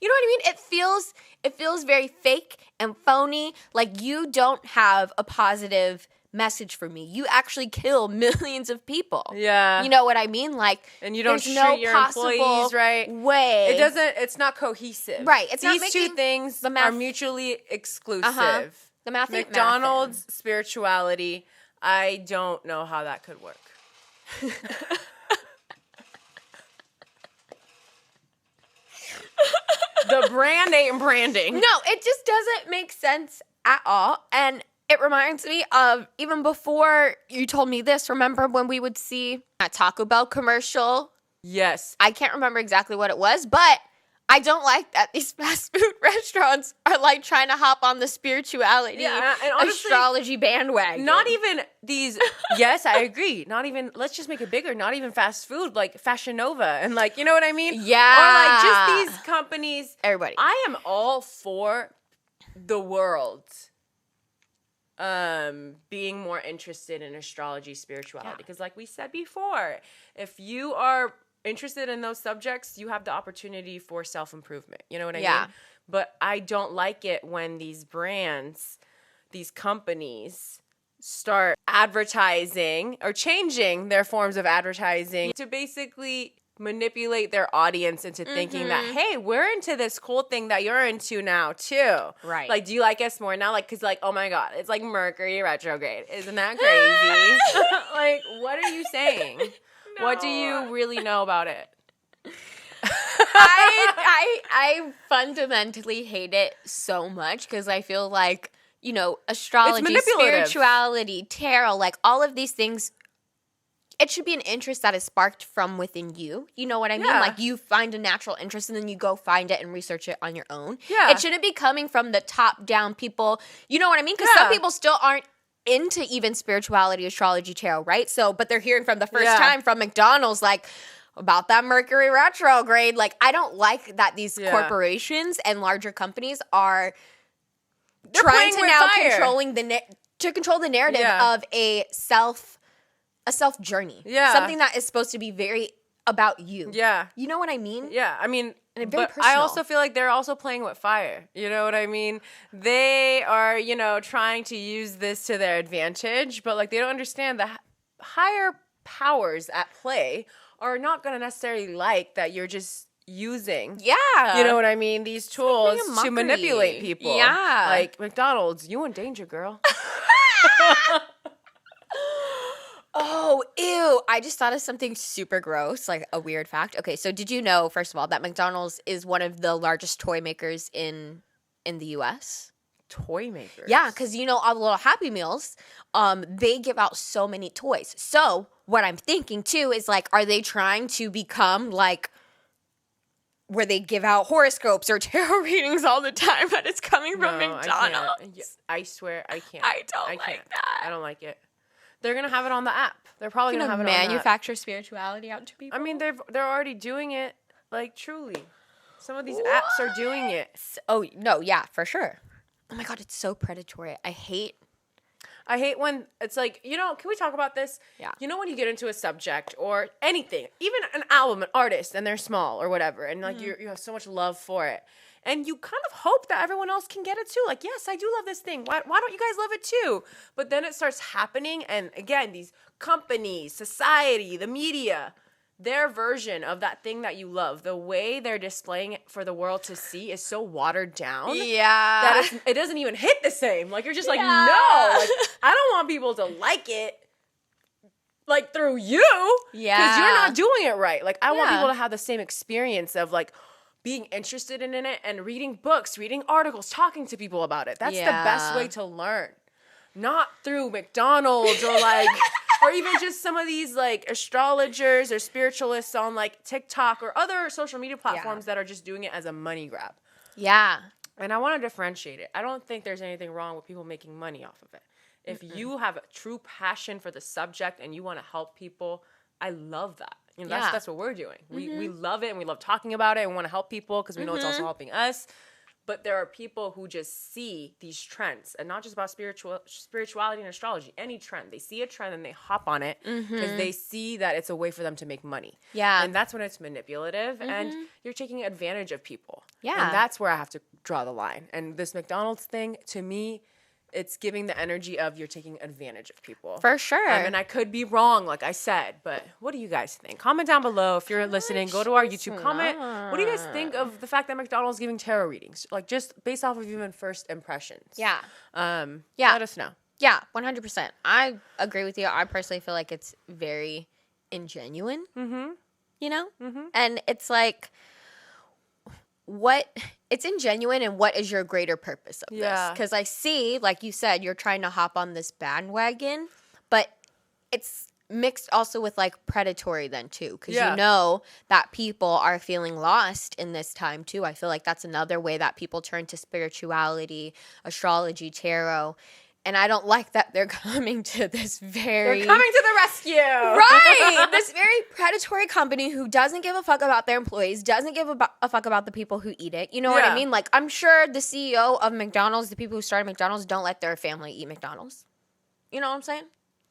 You know what I mean? It feels very fake and phony. Like, you don't have a positive message for me. You actually kill millions of people. Yeah. You know what I mean? Like, and you don't treat your employees right. It's not cohesive. Right. It's These not two things are mutually exclusive. The math ain't McDonald's, spirituality, I don't know how that could work. The brand ain't branding. No, it just doesn't make sense at all. And it reminds me of, even before you told me this, remember when we would see a Taco Bell commercial? Yes. I can't remember exactly what it was, but I don't like that these fast food restaurants are, like, trying to hop on the spirituality, and honestly, astrology bandwagon. Not even these, yes, I agree. Not even, let's just make it bigger. Not even fast food, like Fashion Nova. And, like, you know what I mean? Yeah. Or, like, just these companies. Everybody. I am all for the world being more interested in astrology, spirituality. Because, like we said before, if you are interested in those subjects, you have the opportunity for self-improvement. You know what I mean? But I don't like it when these brands, these companies, start advertising or changing their forms of advertising to basically manipulate their audience into thinking that, hey, we're into this cool thing that you're into now too. Right. Like, do you like us more now? Like, because, like, oh my God, it's like Mercury retrograde. Isn't that crazy? Like, what are you saying? No. What do you really know about it? I fundamentally hate it so much because I feel like, you know, astrology, spirituality, tarot, like, all of these things, it should be an interest that is sparked from within you. You know what I mean? Like, you find a natural interest and then you go find it and research it on your own. Yeah. It shouldn't be coming from the top down people. You know what I mean? Because some people still aren't into even spirituality, astrology, tarot, right? So, but they're hearing from the first time from McDonald's, like, about that Mercury retrograde. Like, I don't like that these corporations and larger companies are trying to now control the narrative of a self journey. Yeah. Something that is supposed to be very about you. Yeah. You know what I mean? Yeah. I mean, and very but personal. I also feel like they're also playing with fire. You know what I mean? They are, you know, trying to use this to their advantage, but, like, they don't understand the higher powers at play are not going to necessarily like that you're just using. Yeah. You know what I mean? These tools to manipulate people. Yeah. Like, McDonald's, you in danger, girl. Oh, Oh, ew. I just thought of something super gross, like a weird fact. Okay, so did you know, first of all, that McDonald's is one of the largest toy makers in the U.S.? Toy makers? Yeah, because you know all the little Happy Meals, they give out so many toys. So what I'm thinking, too, is like, are they trying to become like where they give out horoscopes or tarot readings all the time, but it's coming from McDonald's? I swear I can't. I don't like that. I don't like it. They're gonna have it on the app. They're probably gonna have it on the app. Manufacture spirituality out to people. I mean, they're already doing it. Like truly, some of these apps are doing it. Oh no, yeah, for sure. Oh my god, it's so predatory. I hate when it's like, you know, can we talk about this? Yeah. You know, when you get into a subject or anything, even an album, an artist, and they're small or whatever, and like you have so much love for it, and you kind of hope that everyone else can get it too. Like, yes, I do love this thing. Why don't you guys love it too? But then it starts happening, and again, these companies, society, the media, their version of that thing that you love, the way they're displaying it for the world to see is so watered down. Yeah. That it doesn't even hit the same. Like, you're just like, no. Like, I don't want people to like it, like, through you. Yeah. Because you're not doing it right. Like, I want people to have the same experience of, like, being interested in it and reading books, reading articles, talking to people about it. That's the best way to learn. Not through McDonald's or, like... or even just some of these, like, astrologers or spiritualists on, like, TikTok or other social media platforms that are just doing it as a money grab. Yeah. And I want to differentiate it. I don't think there's anything wrong with people making money off of it. If you have a true passion for the subject and you want to help people, I love that. You know, that's what we're doing. We love it and we love talking about it and we want to help people because we know it's also helping us. But there are people who just see these trends, and not just about spirituality and astrology, any trend. They see a trend and they hop on it because they see that it's a way for them to make money. Yeah. And that's when it's manipulative and you're taking advantage of people. Yeah. And that's where I have to draw the line. And this McDonald's thing, to me, it's giving the energy of you're taking advantage of people. For sure. And I could be wrong, like I said, but what do you guys think? Comment down below if you're listening. Go to our YouTube. Comment. What do you guys think of the fact that McDonald's giving tarot readings? Like, just based off of even first impressions. Yeah. Let us know. Yeah, 100%. I agree with you. I personally feel like it's very ingenuine. You know? And it's like... it's ingenuine and what is your greater purpose of this? Because I see, like you said, you're trying to hop on this bandwagon, but it's mixed also with like predatory then too, because you know that people are feeling lost in this time too. I feel like that's another way that people turn to spirituality, astrology, tarot. And I don't like that they're coming to this very... They're coming to the rescue! Right! This very predatory company who doesn't give a fuck about their employees, doesn't give a fuck about the people who eat it. You know what I mean? Like, I'm sure the CEO of McDonald's, the people who started McDonald's, don't let their family eat McDonald's. You know what I'm saying?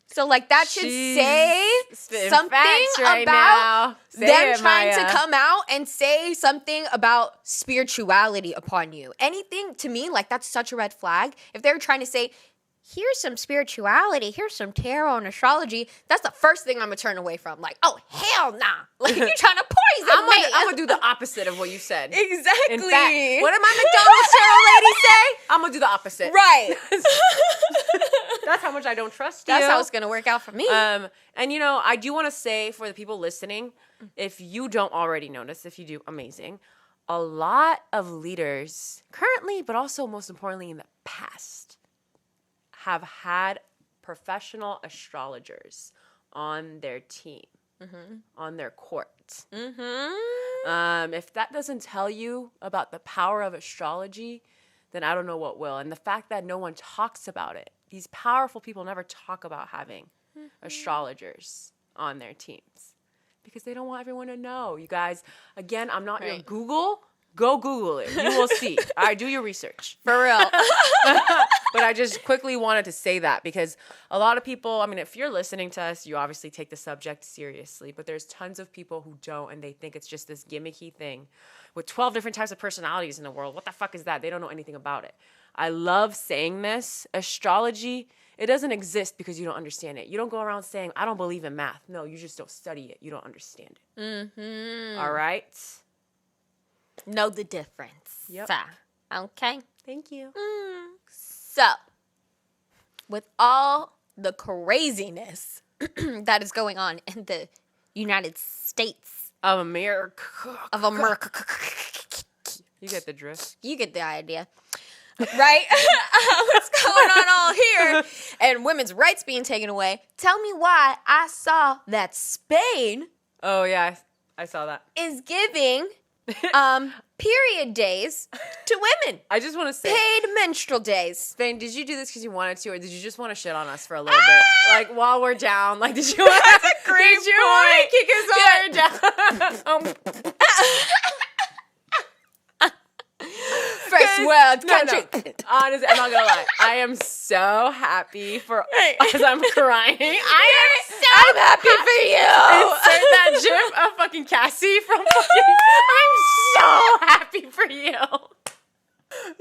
So, like, that should say something about them trying to come out and say something about spirituality upon you. Anything, to me, like, that's such a red flag. If they're trying to say... here's some spirituality, here's some tarot and astrology, that's the first thing I'm going to turn away from. Like, oh, hell nah. Like, you're trying to poison me. I'm going to do the opposite of what you said. Exactly. In fact, what did my McDonald's tarot lady say? I'm going to do the opposite. Right. That's how much I don't trust you. That's how it's going to work out for me. And, you know, I do want to say for the people listening, if you don't already notice, if you do, amazing. A lot of leaders currently, but also most importantly in the past, have had professional astrologers on their team, on their court. If that doesn't tell you about the power of astrology, then I don't know what will. And the fact that no one talks about it, these powerful people never talk about having astrologers on their teams because they don't want everyone to know. You guys, again, I'm not your Google. Go Google it. You will see. All right, do your research. For real. But I just quickly wanted to say that because a lot of people, I mean, if you're listening to us, you obviously take the subject seriously, but there's tons of people who don't, and they think it's just this gimmicky thing with 12 different types of personalities in the world. What the fuck is that? They don't know anything about it. I love saying this. Astrology, it doesn't exist because you don't understand it. You don't go around saying, I don't believe in math. No, you just don't study it. You don't understand it. All right? Know the difference. Yep. Okay. Thank you. So, with all the craziness that is going on in the United States of America. You get the drift. You get the idea. Right? What's going on all here? And women's rights being taken away. Tell me why I saw that Spain. Oh, yeah. I saw that. Is giving period days to women. I just want to say. Paid menstrual days. Spain, did you do this because you wanted to, or did you just want to shit on us for a little bit? Like, while we're down? Like, did you want to kick us all down? First world country. No. Honestly, I'm not gonna lie. I am so happy for as I'm crying. I'm happy for you. Insert that gif of fucking Cassie from fucking. I'm so happy for you.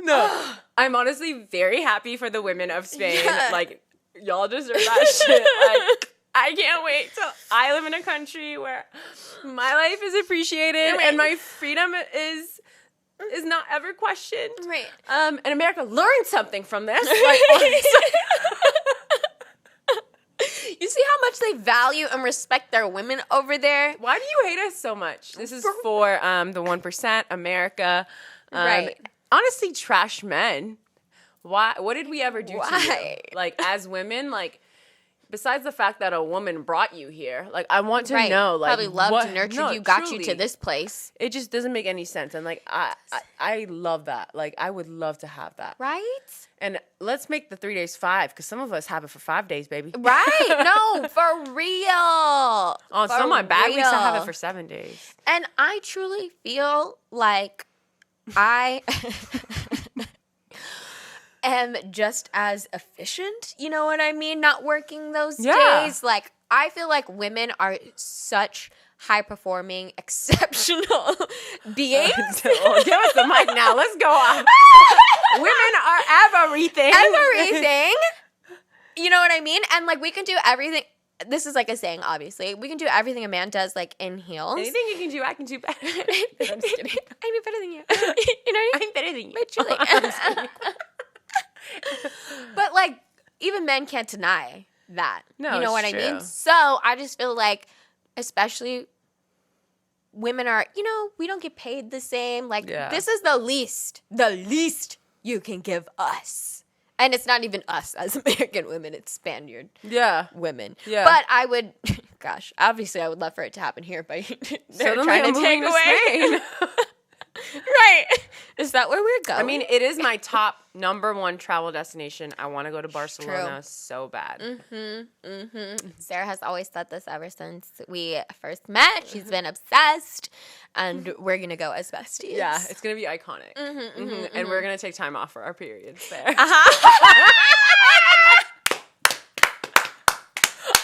No, I'm honestly very happy for the women of Spain. Yeah. Like, y'all deserve that shit. Like, I can't wait till I live in a country where my life is appreciated and my freedom is not ever questioned. Right. And America learned something from this. You see how much they value and respect their women over there? Why do you hate us so much? This is for the 1%, America. Right. Honestly, trash men. Why? What did we ever do to you? Like, as women, like, besides the fact that a woman brought you here, like, I want to know, like, probably loved and nurtured you, got you to this place. It just doesn't make any sense, and like, I love that. Like, I would love to have that. Right? And let's make the 3 days 5, because some of us have it for 5 days, baby. Right? No, for real. On some of my bad weeks, I have it for 7 days. And I truly feel like I am just as efficient, you know what I mean? Not working those days. Like, I feel like women are such high-performing, exceptional beings. Give us the mic now. Let's go off. Women are everything. Everything. You know what I mean? And, like, we can do everything. This is like a saying, obviously. We can do everything a man does, like, in heels. Anything you can do, I can do better. I'm just kidding. I do better than you. You know what I mean? I'm better than you. But truly. But, like, even men can't deny that. No, you know what true. I mean? So I just feel like, especially women are, you know, we don't get paid the same. Like, this is the least you can give us. And it's not even us as American women, it's Spaniard women. Yeah. But I would, gosh, obviously I would love for it to happen here, but they're trying to take away. Spain. Right. Is that where we're going? I mean, it is my top #1 travel destination. I want to go to Barcelona so bad. Sarah has always said this ever since we first met. She's been obsessed, and we're going to go as besties. Yeah, it's going to be iconic. And we're going to take time off for our periods there.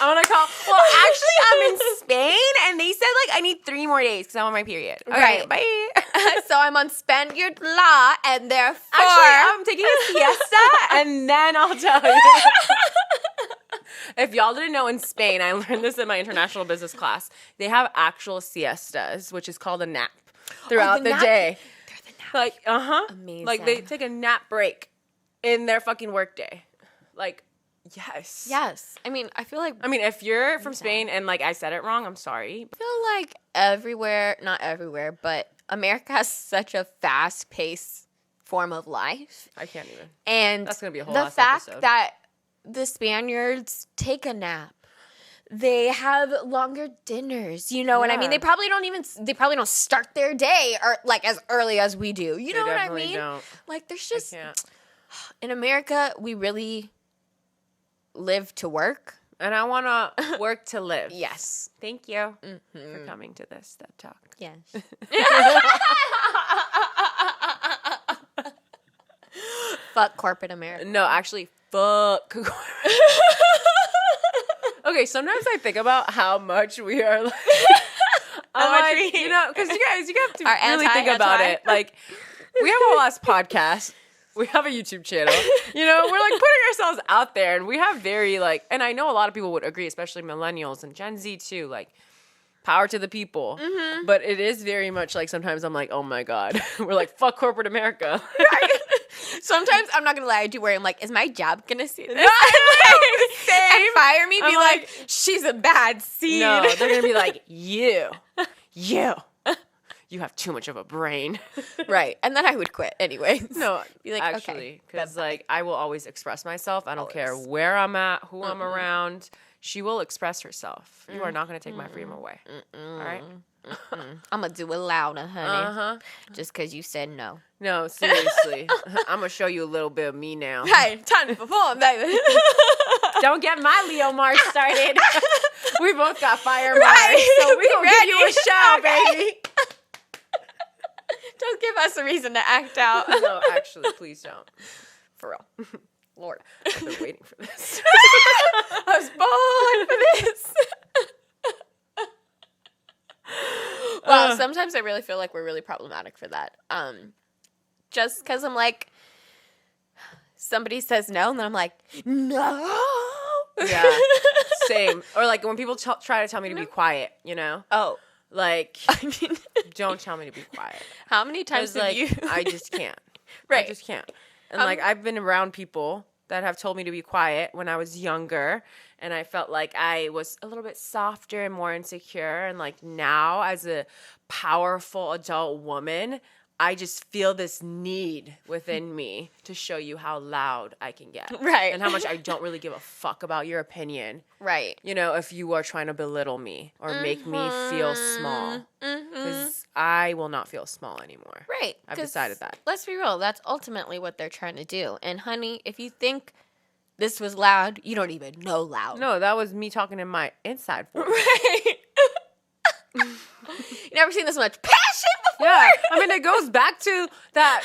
I want to call. Well, actually, I'm in Spain, and they said, like, I need 3 more days because I'm on my period. Right. Bye. So I'm on Spaniard law, and therefore... Actually, I'm taking a siesta, and then I'll tell you. If y'all didn't know, in Spain, I learned this in my international business class, they have actual siestas, which is called a nap, throughout the day. They're the nap. Like, Amazing. Like, they take a nap break in their fucking workday. Like... Yes. Yes. I mean, I feel like... I mean, if you're from Spain and, like, I said it wrong, I'm sorry. I feel like everywhere, not everywhere, but America has such a fast-paced form of life. I can't even. And that's going to be a whole the fact that the Spaniards take a nap. They have longer dinners, you know what I mean? They probably don't start their day or like as early as we do. You know what I mean? Don't. Like, there's just... In America, we really... live to work. And I want to work to live. Yes. Thank you for coming to this TED Talk. Yes. Fuck corporate America. No, actually, fuck. Okay, sometimes I think about how much we are like... you know, because you have to really think about it. Like, we have a last podcast. We have a YouTube channel. You know, we're like putting ourselves out there, and we have very like, and I know a lot of people would agree, especially millennials and Gen Z too, like power to the people. But it is very much like sometimes I'm like, oh my God, we're like, fuck corporate America. Sometimes, I'm not going to lie, I do worry. I'm like, is my job going to see this? And fire me, be like, she's a bad seed. No, they're going to be like, you have too much of a brain. Right. And then I would quit anyway. No, be like, actually, because like I will always express myself. I don't Always. care where I'm at, who I'm around. She will express herself. You are not going to take my freedom away. All right? I'm going to do it louder, honey. Just because you said no. No, seriously. I'm going to show you a little bit of me now. Hey, time to perform, baby. Don't get my Leo Mars started. We both got fire Mars, so we're going to give you a show, baby. Don't give us a reason to act out. No, actually, please don't. For real. Lord. I've been waiting for this. I was born for this. Well, sometimes I really feel like we're really problematic for that. Just because I'm like, somebody says no, and then I'm like, no. Yeah, same. Or like when people try to tell me to be quiet, you know? Oh. Like, I mean, don't tell me to be quiet. how many times have like, you? I just can't. Right. I just can't. And like, I've been around people that have told me to be quiet when I was younger, and I felt like I was a little bit softer and more insecure. And like now, as a powerful adult woman, I just feel this need within me to show you how loud I can get. Right. And how much I don't really give a fuck about your opinion. Right. You know, if you are trying to belittle me or make me feel small. Because I will not feel small anymore. Right. I've decided that. Let's be real. That's ultimately what they're trying to do. And honey, if you think this was loud, you don't even know loud. No, that was me talking in my inside voice. Right. You never seen this much passion before. Yeah, I mean, it goes back to that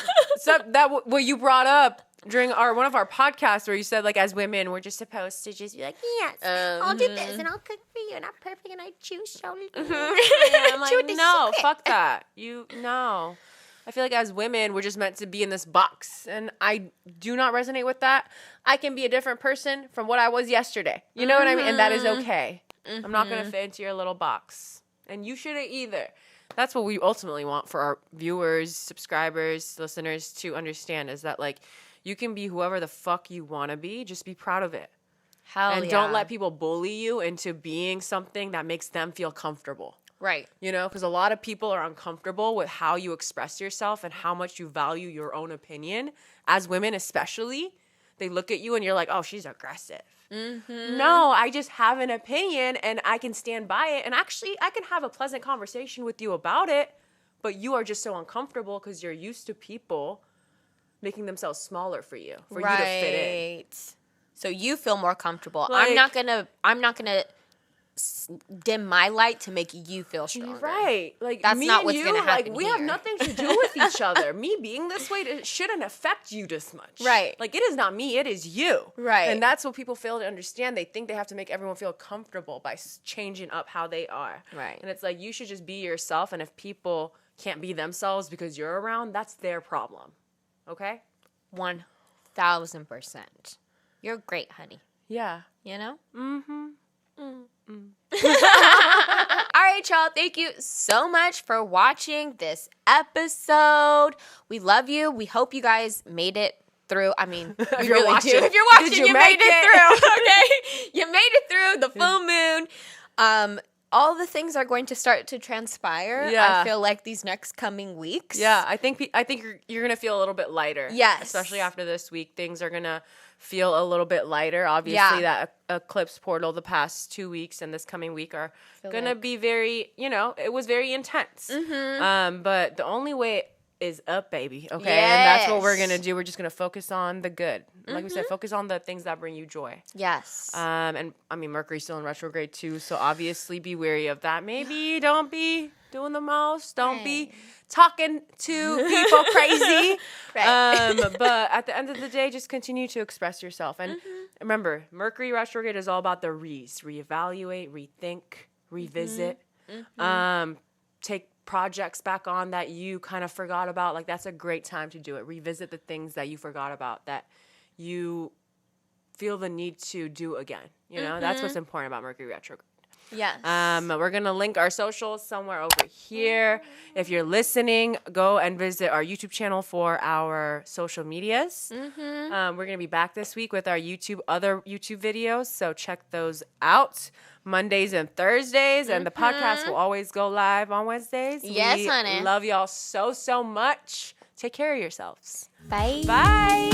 what you brought up during one of our podcasts where you said, like, as women, we're just supposed to just be like, yes, I'll do this and I'll cook for you and I'm perfect and I choose so. I'm like, no, fuck that. No. I feel like as women, we're just meant to be in this box, and I do not resonate with that. I can be a different person from what I was yesterday. You know what I mean? And that is okay. I'm not going to fit into your little box. And you shouldn't either. That's what we ultimately want for our viewers, subscribers, listeners to understand, is that, like, you can be whoever the fuck you want to be. Just be proud of it. And don't let people bully you into being something that makes them feel comfortable. Right. You know, because a lot of people are uncomfortable with how you express yourself and how much you value your own opinion. As women especially, they look at you and you're like, oh, she's aggressive. Mm-hmm. No, I just have an opinion and I can stand by it. And actually, I can have a pleasant conversation with you about it, but you are just so uncomfortable because you're used to people making themselves smaller for you, for you to fit in. So you feel more comfortable. Like, I'm not gonna dim my light to make you feel stronger. Right. Like, that's me not and what's you, gonna happen. Like, we have nothing to do with each other. Me being this way, it shouldn't affect you this much. Right. Like, it is not me, it is you. Right. And that's what people fail to understand. They think they have to make everyone feel comfortable by changing up how they are. Right. And it's like, you should just be yourself, and if people can't be themselves because you're around, that's their problem. Okay? 1000%. You're great, honey. Yeah. You know? Mm-hmm. All right, y'all. Thank you so much for watching this episode. We love you. We hope you guys made it through. I mean, we really do. If you're watching, you made it through. Okay? You made it through the full moon. All the things are going to start to transpire. Yeah. I feel like these next coming weeks. Yeah, I think you're gonna feel a little bit lighter. Yes, especially after this week, things are gonna feel a little bit lighter. Obviously, that eclipse portal the past 2 weeks and this coming week are gonna be very. You know, it was very intense. Mm-hmm. But the only way is up, baby. Okay, yes. And that's what we're gonna do. We're just gonna focus on the good. Like we said, focus on the things that bring you joy. Yes. And I mean, Mercury's still in retrograde too, so obviously be wary of that. Maybe don't be doing the most. Don't be talking to people crazy. Right. But at the end of the day, just continue to express yourself. And remember, Mercury retrograde is all about the reevaluate, rethink, revisit, take projects back on that you kind of forgot about. Like, that's a great time to do it. Revisit the things that you forgot about that you feel the need to do again. You know, that's what's important about Mercury retrograde. Yes. We're going to link our socials somewhere over here. If you're listening, go and visit our YouTube channel for our social medias. We're going to be back this week with our other YouTube videos, so check those out. Mondays and Thursdays, and the podcast will always go live on Wednesdays. Yes, honey. Love y'all so, so much. Take care of yourselves. Bye. Bye.